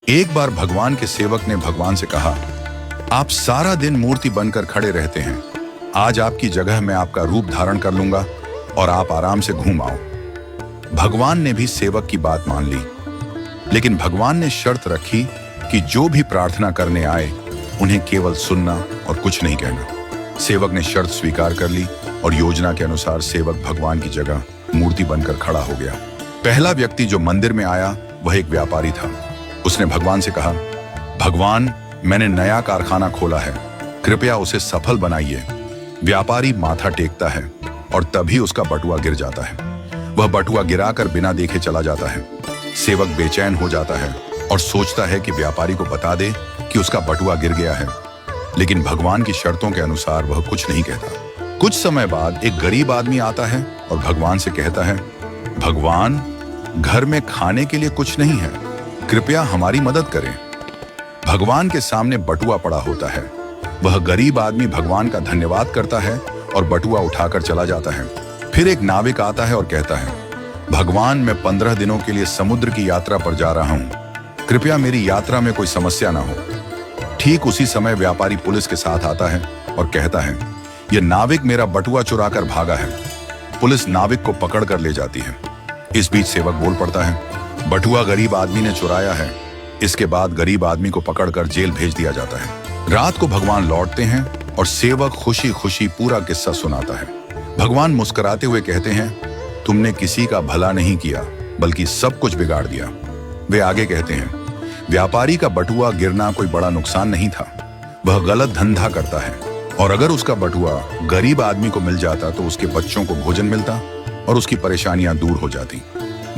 एक बार भगवान के सेवक ने भगवान से कहा, आप सारा दिन मूर्ति बनकर खड़े रहते हैं, आज आपकी जगह मैं आपका रूप धारण कर लूंगा और आप आराम से घूम आओ। भगवान ने भी सेवक की बात मान ली, लेकिन भगवान ने शर्त रखी कि जो भी प्रार्थना करने आए उन्हें केवल सुनना और कुछ नहीं कहना। सेवक ने शर्त स्वीकार कर ली और योजना के अनुसार सेवक भगवान की जगह मूर्ति बनकर खड़ा हो गया। पहला व्यक्ति जो मंदिर में आया वह एक व्यापारी था। उसने भगवान से कहा, भगवान, मैंने नया कारखाना खोला है, कृपया उसे सफल बनाइए। व्यापारी माथा टेकता है और तभी उसका बटुआ गिर जाता है। वह बटुआ गिराकर बिना देखे चला जाता है। सेवक बेचैन हो जाता है और सोचता है कि व्यापारी को बता दे कि उसका बटुआ गिर गया है, लेकिन भगवान की शर्तों के अनुसार वह कुछ नहीं कहता। कुछ समय बाद एक गरीब आदमी आता है और भगवान से कहता है, भगवान, घर में खाने के लिए कुछ नहीं है, कृपया हमारी मदद करें। भगवान के सामने बटुआ पड़ा होता है। वह गरीब आदमी भगवान का धन्यवाद करता है और बटुआ उठाकर चला जाता है। फिर एक नाविक आता है और कहता है, भगवान, मैं 15 दिनों के लिए समुद्र की यात्रा पर जा रहा हूं, कृपया मेरी यात्रा में कोई समस्या ना हो। ठीक उसी समय व्यापारी पुलिस के साथ आता है और कहता है, यह नाविक मेरा बटुआ चुराकर भागा है। पुलिस नाविक को पकड़ कर ले जाती है। इस बीच सेवक बोल पड़ता है, बटुआ गरीब आदमी ने चुराया है। इसके बाद गरीब आदमी को पकड़कर जेल भेज दिया जाता है। रात को भगवान लौटते हैं और सेवक खुशी खुशी पूरा किस्सा सुनाता है। भगवान मुस्कुराते हुए कहते हैं, तुमने किसी का भला नहीं किया बल्कि सब कुछ बिगाड़ दिया। वे आगे कहते हैं, व्यापारी का बटुआ गिरना कोई बड़ा नुकसान नहीं था, वह गलत धंधा करता है, और अगर उसका बटुआ गरीब आदमी को मिल जाता तो उसके बच्चों को भोजन मिलता और उसकी परेशानियां दूर हो जाती।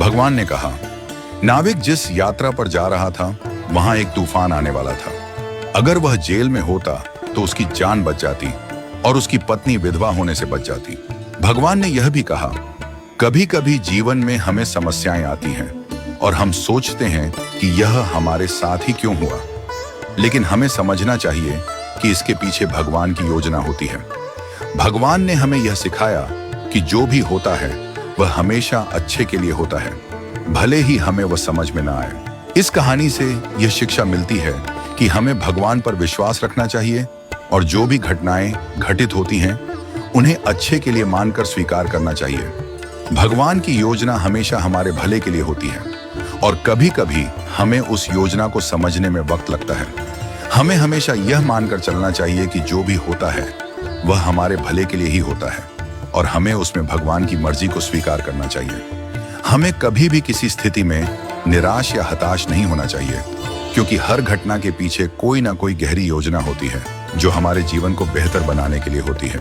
भगवान ने कहा, नाविक जिस यात्रा पर जा रहा था वहां एक तूफान आने वाला था। अगर वह जेल में होता तो उसकी जान बच जाती और उसकी पत्नी विधवा होने से बच जाती। भगवान ने यह भी कहा, कभी कभी जीवन में हमें समस्याएं आती हैं और हम सोचते हैं कि यह हमारे साथ ही क्यों हुआ, लेकिन हमें समझना चाहिए कि इसके पीछे भगवान की योजना होती है। भगवान ने हमें यह सिखाया कि जो भी होता है वह हमेशा अच्छे के लिए होता है, भले ही हमें वह समझ में ना आए। इस कहानी से यह शिक्षा मिलती है कि हमें भगवान पर विश्वास रखना चाहिए और जो भी घटनाएं घटित होती हैं उन्हें अच्छे के लिए मानकर स्वीकार करना चाहिए। भगवान की योजना हमेशा हमारे भले के लिए होती है और कभी कभी हमें उस योजना को समझने में वक्त लगता है। हमें हमेशा यह मानकर चलना चाहिए कि जो भी होता है वह हमारे भले के लिए ही होता है और हमें उसमें भगवान की मर्जी को स्वीकार करना चाहिए। हमें कभी भी किसी स्थिति में निराश या हताश नहीं होना चाहिए, क्योंकि हर घटना के पीछे कोई ना कोई गहरी योजना होती है जो हमारे जीवन को बेहतर बनाने के लिए होती है।